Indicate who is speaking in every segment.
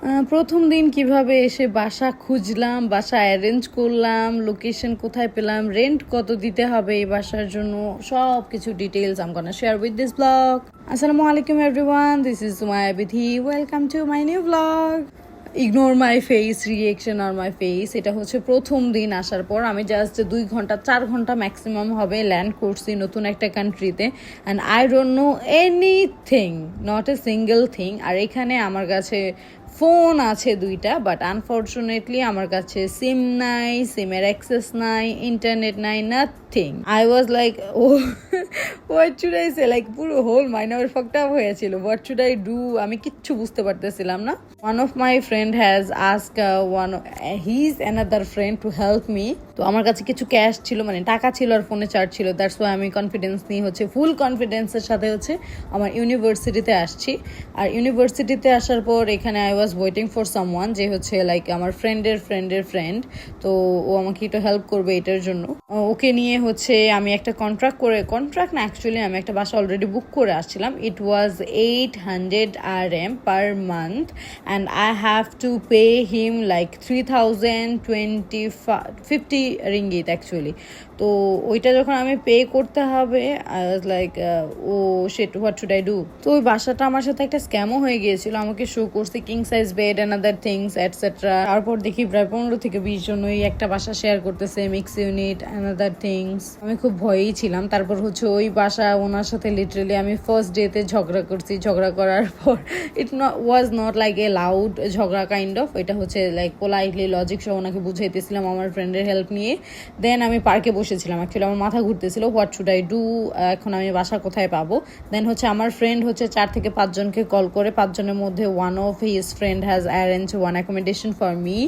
Speaker 1: প্রথম দিন কিভাবে এসে বাসা খুঁজলাম, বাসা অ্যারেঞ্জ করলাম, লোকেশন কোথায় পেলাম, রেন্ট কত দিতে হবে এই বাসার জন্য, সব কিছু details I'm gonna share with this blog. আসসালামু আলাইকুম everyone, this is Sumaiya Bithi, welcome to my new blog. Ignore my face, reaction আর মাই ফেস। এটা হচ্ছে প্রথম দিন আসার পর আমি জাস্ট 2-4 ঘন্টা ম্যাক্সিমাম হবে ল্যান্ড করছি নতুন একটা কান্ট্রিতে, and I don't know anything, not a single thing. আর এখানে আমার কাছে ফোন আছে 2টা, বাট আনফর্চুনেটলি আমার কাছে সিম নাই, সিমের অ্যাক্সেস নাই, ইন্টারনেট নাই, nothing. I was like oh what should I say, like পুরো হোল মাইন্ড আমার ফাকড আপ হয়েছিল। হোয়াট শুড আই ডু, আমি কিচ্ছু বুঝতে পারতেছিলাম না। One of my friend has ask his another friend to help me. তো আমার কাছে কিছু ক্যাশ ছিল, মানে টাকা ছিল আর ফোনে চার্জ ছিল, দ্যাটস ওয়াই আমি কনফিডেন্স নিয়ে হচ্ছে ফুল কনফিডেন্সের সাথে হচ্ছে আমার ইউনিভার্সিটিতে আসছি। আর ইউনিভার্সিটিতে আসার পর এখানে I was waiting for someone, যে হচ্ছে লাইক আমার ফ্রেন্ডের ফ্রেন্ড। তো ও আমাকে একটু হেল্প করবে এটার জন্য। ওকে নিয়ে হচ্ছে আমি একটা কন্ট্রাক্ট না, অ্যাকচুয়ালি আমি একটা বাসা অলরেডি বুক করে আসছিলাম। It was 800 RM per month, and I have to pay him like 3050 ringgit actually. তো ওইটা যখন আমি পে করতে হবে, I was like oh shit, what should I do. তো ওই বাসাটা আমার সাথে একটা স্ক্যামও হয়ে গিয়েছিল। আমাকে শো করছে king size bed and other things etcetera. তারপর দেখি প্রায় 15 থেকে 20 জন ওই একটা বাসা শেয়ার করতেছে, mix unit and other things. আমি খুব ভয়েই ছিলাম। তারপর হচ্ছে ওই বাসা ওনার সাথে লিটারেলি আমি ফার্স্ট ডেতে ঝগড়া করছি। ঝগড়া করার পর it was not like a loud ঝগড়া কাইন্ড অফ, এটা হচ্ছে লাইক পোলাইটলি লজিক সহ ওনাকে বুঝাইতেছিলাম আমার ফ্রেন্ডের হেল্প নিয়ে। দেন আমি পার্কে বসেছিলাম, অ্যাকচুয়ালি আমার মাথা ঘুরতেছিল, হোয়াট শুড আই ডু, এখন আমি বাসা কোথায় পাবো। দেন হচ্ছে আমার ফ্রেন্ড হচ্ছে 4 থেকে 5 জনকে কল করে, 5 জনের মধ্যে one of his friend has arrange one accommodation for me.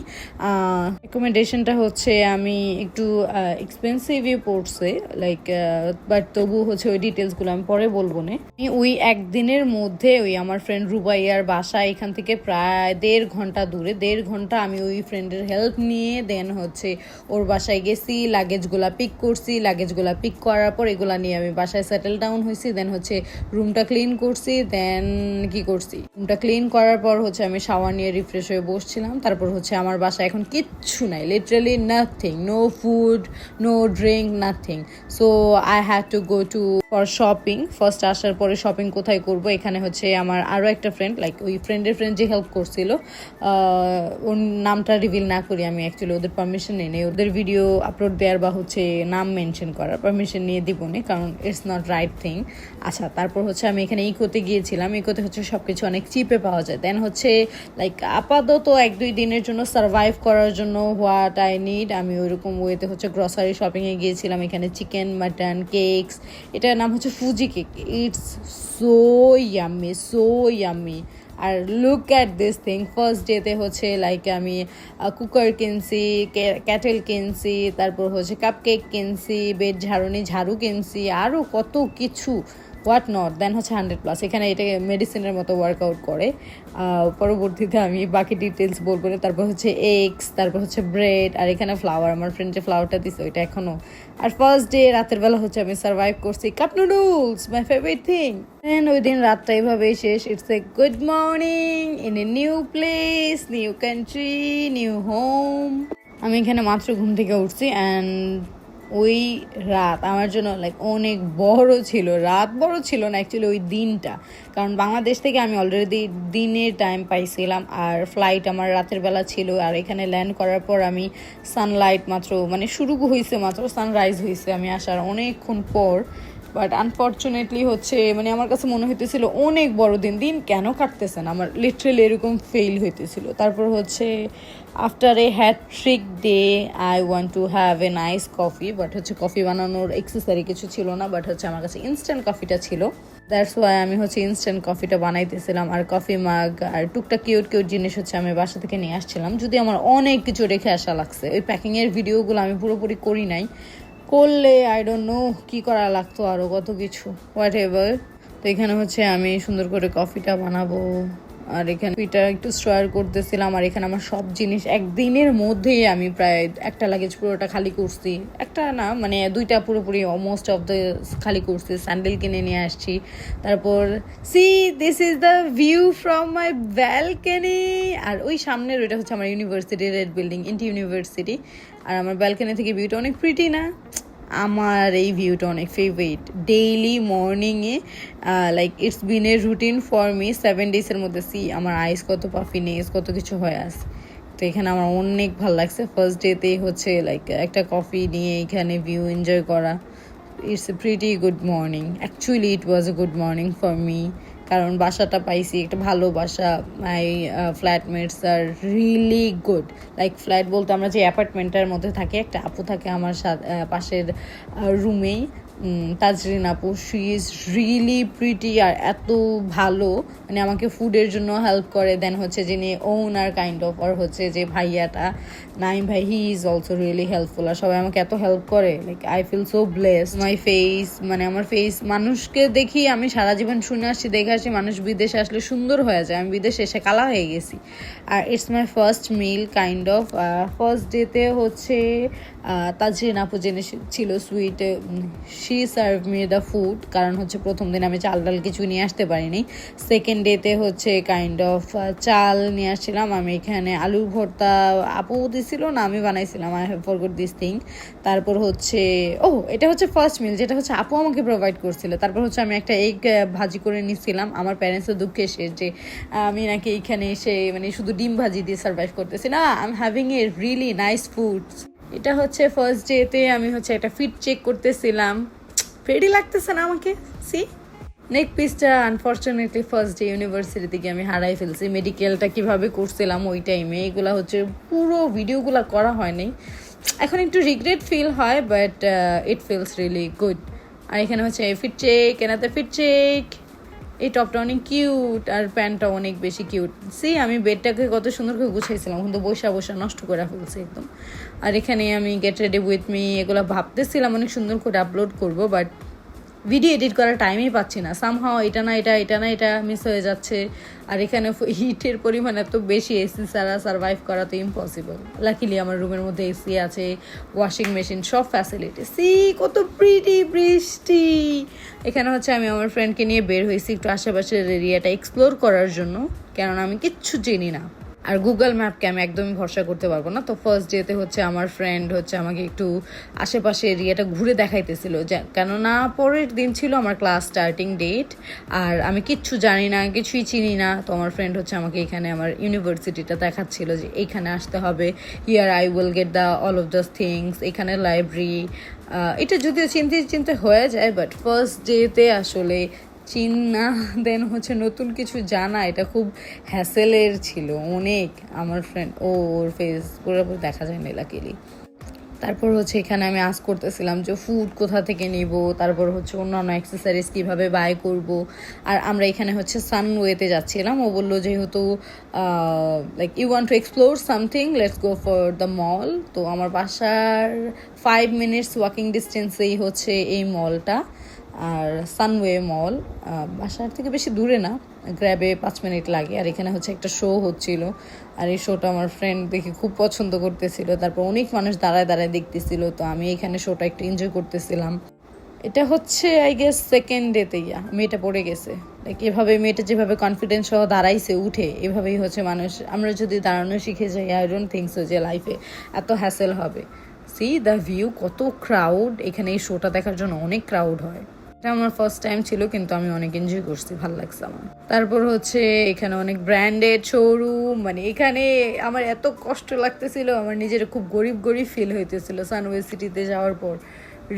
Speaker 1: অ্যাকোমোডেশনটা হচ্ছে আমি একটু এক্সপেন্সিভই পড়ছে লাইক, বাট তবু হচ্ছে ওই ডিটেলসগুলো আমি পরে বলবো না। আমি ওই একদিনের মধ্যে ওই আমার ফ্রেন্ড রুবাইয়ার বাসা এখান থেকে প্রায় 1.5 ঘন্টা দূরে, 1.5 ঘন্টা আমি ওই ফ্রেন্ডের হেল্প নিয়ে দেন হচ্ছে ওর বাসায় গেছি, লাগেজগুলা পিক করছি, লাগেজগুলা পিক করার পর এগুলা নিয়ে আমি বাসায় সেটেল ডাউন হয়েছি। দেন হচ্ছে রুমটা ক্লিন করছি। দেন কি করছি, রুমটা ক্লিন করার পর হচ্ছে আমি শাওয়ার নিয়ে রিফ্রেশ হয়ে বসছিলাম। তারপর হচ্ছে আমার বাসায় এখন কিচ্ছু নাই, literally nothing, no food, no drink, nothing. So I had to go to for shopping. First আসার পরে শপিং কোথায় করব, এখানে হচ্ছে আমার আরও একটা ফ্রেন্ড, লাইক ওই ফ্রেন্ডের ফ্রেন্ড যে হেল্প করছিল, ওর নামটা রিভিল না করি, আমি অ্যাকচুয়ালি ওদের পারমিশন নেই, ওদের ভিডিও আপলোড দেওয়ার বা হচ্ছে নাম মেনশন করার পারমিশন নিয়ে দিব না, কারণ ইটস নট রাইট থিং। আচ্ছা, তারপর হচ্ছে আমি এখানে ইকোতে গিয়েছিলাম। ইকোতে হচ্ছে সব কিছু অনেক চিপে পাওয়া যায়। দেন হচ্ছে লাইক আপাতত 1-2 দিনের জন্য সার্ভাইভ করার জন্য হোয়াট আই নিড, আমি ওইরকম ওয়েতে হচ্ছে গ্রসারি শপিংয়ে গিয়েছিলাম। এখানে চিকেন, মাটন, কেকস, এটার নাম হচ্ছে Fuji cake. It's so yummy, so yummy. আর look at this thing, first ডেতে হচ্ছে লাইক আমি কুকার কিনছি, ক্যাটেল কিনছি, তারপর হচ্ছে কাপ কেক কিনছি, বেড ঝাড়ু কিনছি, আরও কত কিছু, হোয়াট নট। দেন হচ্ছে 100+, এখানে এটাকে মেডিসিনের মতো ওয়ার্কআউট করে। পরবর্তীতে আমি বাকি ডিটেলস বলবো না। তারপর হচ্ছে এগস, তারপর হচ্ছে ব্রেড, আর এখানে ফ্লাওয়ার, আমার ফ্রেন্ড যে ফ্লাওয়ারটা দিছে ওইটা এখনও। আর ফার্স্ট ডে রাতের বেলা হচ্ছে আমি সার্ভাইভ করছি cup noodles, my favourite thing. Then ওই দিন রাতটা এইভাবেই শেষ। It's a good morning in a new place, new country, new home. আমি এখানে মাত্র ঘুম থেকে উঠছি, অ্যান্ড ওই রাত আমার জন্য লাইক অনেক বড় ছিল। রাত বড় ছিল না অ্যাকচুয়ালি, ওই দিনটা, কারণ বাংলাদেশ থেকে আমি অলরেডি দিনের টাইম পাইছিলাম, আর ফ্লাইট আমার রাতের বেলা ছিল। আর এখানে ল্যান্ড করার পর আমি সানলাইট মাত্র, মানে শুরু হয়েছে মাত্র, সানরাইজ হয়েছে আমি আসার অনেকক্ষণ পর। বাট আনফর্চুনেটলি হচ্ছে মানে আমার কাছে মনে হইতেছিল অনেক বড় দিন কেন কাটতেছে না, আমার লিটারেলি এরকম ফেল হইতেছিল। তারপর হচ্ছে আফটার এ হ্যাট্রিক day I want to have a nice coffee, but হচ্ছে কফি বানানোর এক্সেসারি কিছু ছিল না, বাট হচ্ছে আমার কাছে ইনস্ট্যান্ট কফিটা ছিল। দ্যাটস ওয়াই আমি হচ্ছে ইনস্ট্যান্ট কফিটা বানাইতেছিলাম। আর কফি মাগ আর টুকটাক কিউট জিনিস হচ্ছে আমি বাসা থেকে নিয়ে আসছিলাম, যদি আমার অনেক কিছু রেখে আসা লাগছে। ওই প্যাকিংয়ের ভিডিওগুলো আমি পুরোপুরি করি নাই, করলে আই ডোন্ট নো কী করা লাগতো, আরও কত কিছু, হোয়াট এভার। তো এখানে হচ্ছে আমি সুন্দর করে কফিটা বানাবো, আর এখানে টুইটার একটু শেয়ার করতেছিলাম। আর এখানে আমার সব জিনিস একদিনের মধ্যেই আমি প্রায় একটা লাগেজ পুরোটা খালি করছি, একটা না মানে দুইটা পুরোপুরি অলমোস্ট অফ দ্য খালি করছি। স্যান্ডেল কিনে নিয়ে আসছি। তারপর see this is the view from my balcony. আর ওই সামনের ওইটা হচ্ছে আমার university, red building, INTI university. আর আমার ব্যালকনি থেকে ভিউটা অনেক প্রিটি না? আমার এই ভিউটা অনেক ফেভারিট। ডেইলি মর্নিংয়ে like it's been a routine for me 7 ডেজের মধ্যে। সি আমার আইস কত পাফি, নেস কত কিছু হয়ে আছে। তো এখানে আমার অনেক ভালো লাগছে। ফার্স্ট ডেতেই হচ্ছে লাইক একটা কফি নিয়ে এখানে ভিউ এনজয় করা। It's a pretty good morning. Actually it was a good morning for me, কারণ বাসাটা পাইছি একটা ভালো বাসা। My flatmates are really good. Like flat বলতে আমরা যে অ্যাপার্টমেন্টের মধ্যে থাকি, একটা আপু থাকে আমার পাশের রুমেই, তাজরিন আপু। শি ইজ রিয়েলি প্রিটি আর এত ভালো, মানে আমাকে ফুডের জন্য হেল্প করে। দেন হচ্ছে যিনি ওনার কাইন্ড অফ, আর হচ্ছে যে ভাইয়াটা নাইম ভাই, he is also really helpful. আর সবাই আমাকে এত হেল্প করে, like I feel so blessed. My face, মানে আমার ফেস মানুষকে দেখি, আমি সারা জীবন শুনে আসছি দেখে আসছি মানুষ বিদেশে আসলে সুন্দর হয়ে যায়। আমি বিদেশে এসে কালা হয়ে গেছি। আর it's my first meal kind of. First ডেতে হচ্ছে তাজরিন আপু জেনে ছিল sweet, she serve me the food. কারণ হচ্ছে প্রথম দিন আমি চাল ডাল কিছু নিয়ে আসতে পারিনি। সেকেন্ড ডেতে হচ্ছে কাইন্ড অফ চাল নিয়ে আসছিলাম আমি। এখানে আলুর ভর্তা আপু দিছিল না, আমি বানাইছিলাম। I have forgot this thing. তারপর হচ্ছে এটা হচ্ছে ফার্স্ট মিল, যেটা হচ্ছে আপু আমাকে প্রোভাইড করছিল। তারপর হচ্ছে আমি একটা এগ ভাজি করে নিচ্ছিলাম। আমার প্যারেন্টসের দুঃখে শেষ যে আমি নাকি এখানে এসে মানে শুধু ডিম ভাজি দিয়ে সার্ভাইভ করতেছি। না, I am having a really nice food. এটা হচ্ছে ফার্স্ট ডেতে আমি হচ্ছে একটা ফিট চেক করতেছিলাম। প্রেডি লাগতেছে না আমাকে? সি নেক পিসটা আনফর্চুনেটলি ফার্স্ট ডে ইউনিভার্সিটি থেকে আমি হারাই ফেলছি। মেডিকেলটা কিভাবে করছিলাম ওই টাইমে, এগুলা হচ্ছে পুরো ভিডিওগুলো করা হয়নি। এখন একটু রিগ্রেট ফিল হয়, but it feels really good. আর এখানে হচ্ছে ফিট চেক, এনাতে ফিট চেক। এই টপটা অনেক কিউট আর প্যান্টটা অনেক বেশি কিউট। সি আমি বেডটাকে কত সুন্দর করে গুছাইছিলাম, কিন্তু বসা বসা নষ্ট করে ফেলছি একদম। আর এখানে আমি গেট রেডি উইথ মি এগুলো ভাবতেছিলাম অনেক সুন্দর করে আপলোড করব, বাট ভিডিও এডিট করার টাইমই পাচ্ছি না। সামহাও এটা না এটা মিস হয়ে যাচ্ছে। আর এখানে হিটের পরিমাণ এত বেশি, এসি ছাড়া সার্ভাইভ করা তো ইম্পসিবল। লাকিলি আমার রুমের মধ্যে এসি আছে, ওয়াশিং মেশিন, সব ফ্যাসিলিটি। সি কত প্রিটি বৃষ্টি। এখানে হচ্ছে আমি আমার ফ্রেন্ডকে নিয়ে বের হয়েছি একটু আশেপাশের এরিয়াটা এক্সপ্লোর করার জন্য, কেননা আমি কিচ্ছু চিনি না। আর গুগল ম্যাপকে আমি একদমই ভরসা করতে পারবো না। তো ফার্স্ট ডেতে হচ্ছে আমার ফ্রেন্ড হচ্ছে আমাকে একটু আশেপাশে এরিয়াটা ঘুরে দেখাইতেছিল, কেননা পরের দিন ছিল আমার ক্লাস স্টার্টিং ডেট। আর আমি কিচ্ছু জানি না, কিছুই চিনি না। তো আমার ফ্রেন্ড হচ্ছে আমাকে এখানে আমার ইউনিভার্সিটিটা দেখাচ্ছিল যে এইখানে আসতে হবে, here I will get the all of the things. এখানে লাইব্রেরি, এটা যদিও চিনতে হয়ে যায়, বাট ফার্স্ট ডেতে আসলে চিনা দেন হচ্ছে নতুন কিছু জানা, এটা খুব হ্যাসেলের ছিল অনেক। আমার ফ্রেন্ড ওর ফেস পুরোপুরি দেখা যায় না লাকিলি। তারপর হচ্ছে এখানে আমি আস্ক করতেছিলাম যে ফুড কোথা থেকে নিব, তারপর হচ্ছে অন্যান্য অ্যাক্সেসরিজ কীভাবে বাই করব। আর আমরা এখানে হচ্ছে সানওয়েতে যাচ্ছিলাম। ও বললো যেহেতু like you want to explore something, let's go for the mall. তো আমার বাসার 5 মিনিটস ওয়াকিং ডিস্টেন্সেই হচ্ছে এই মলটা, আর সানওয়ে মল বাসার থেকে বেশি দূরে না, গ্র্যাবে 5 মিনিট লাগে। আর এখানে হচ্ছে একটা শো হচ্ছিল, আর এই শোটা আমার ফ্রেন্ড দেখে খুব পছন্দ করতেছিল। তারপর অনেক মানুষ দাঁড়ায় দেখতেছিল, তো আমি এখানে শোটা একটু এনজয় করতেছিলাম। এটা হচ্ছে আই গেস সেকেন্ড ডেতে মেয়েটা পড়ে গেছে। লাইক এভাবে মেয়েটা যেভাবে কনফিডেন্স সহ দাঁড়াইছে উঠে, এভাবেই হচ্ছে মানুষ, আমরা যদি দাঁড়ানো শিখে যাই, আই ডোন্ট থিঙ্ক সো যে লাইফে এত হ্যাসেল হবে। সি দ্য ভিউ, কত ক্রাউড এখানে। এই শোটা দেখার জন্য অনেক ক্রাউড হয়। এটা আমার ফার্স্ট টাইম ছিল, কিন্তু আমি অনেক এনজয় করছি, ভালো লাগছে আমার। তারপর হচ্ছে এখানে অনেক ব্র্যান্ডেড শোরুম, মানে এখানে আমার এত কষ্ট লাগতেছিল, আমার নিজের খুব গরিব ফিল হইতেছিল সানওয়ে সিটিতে যাওয়ার পর।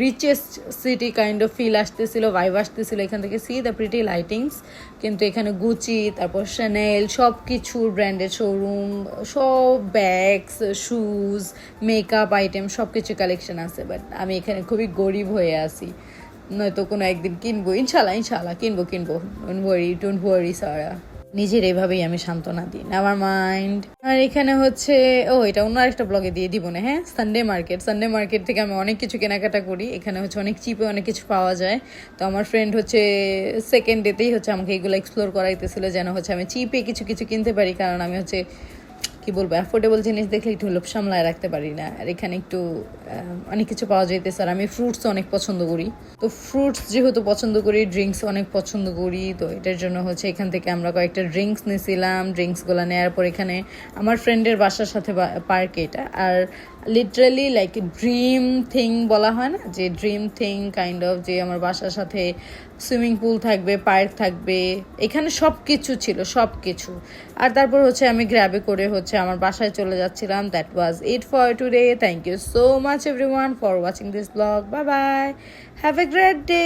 Speaker 1: Richest city kind of feel আসতেছিল, ভাইব আসতেছিল এখান থেকে। See the pretty lightings. কিন্তু এখানে গুচি, তারপর শ্যানেল, সব কিছুর ব্র্যান্ডেড শোরুম, সব ব্যাগস, শুজ, মেকআপ আইটেম সব কিছু কালেকশন আছে। বাট আমি এখানে খুবই গরিব হয়ে আছি, নয়তো কোনো একদিন কিনবো, ইনশাল্লাহ কিনবো। ডোন্ট ওয়ারি সারা। নিজের এভাবেই আমি সান্ত্বনা দিই, নেভার মাইন্ড। আর এখানে হচ্ছে এটা অন্য আরেকটা ব্লগে দিয়ে দিব না, হ্যাঁ, সানডে মার্কেট থেকে আমি অনেক কিছু কেনাকাটা করি। এখানে হচ্ছে অনেক চিপে অনেক কিছু পাওয়া যায়। তো আমার ফ্রেন্ড হচ্ছে সেকেন্ড ডেতেই হচ্ছে আমাকে এগুলো এক্সপ্লোর করাইতেছিল যেন হচ্ছে আমি চিপে কিছু কিছু কিনতে পারি, কারণ আমি হচ্ছে কি বলবো, অ্যাফোর্ডেবল জিনিস দেখলে একটু লোভ সামলায় রাখতে পারি না। আর এখানে একটু অনেক কিছু পাওয়া যাইতেছে। আর আমি ফ্রুটস অনেক পছন্দ করি, তো ফ্রুটস যেহেতু পছন্দ করি, ড্রিঙ্কস অনেক পছন্দ করি, তো এটার জন্য হচ্ছে এখান থেকে আমরা কয়েকটা ড্রিঙ্কস নিয়েছিলাম। ড্রিঙ্কসগুলো নেওয়ার পর এখানে আমার ফ্রেন্ডের বাসার সাথে পার্কে এটা, আর লিটারালি লাইক ড্রিম থিং বলা হয় না, যে ড্রিম থিং কাইন্ড অফ, যে আমার বাসার সাথে সুইমিং পুল থাকবে, পার্ক থাকবে, এখানে সব কিছু ছিল, সব কিছু। আর তারপর হচ্ছে আমি গ্র্যাবে করে হচ্ছে আমার বাসায় চলে যাচ্ছিলাম। That was it for today. Thank you so much everyone for watching this blog. Bye bye, have a great day.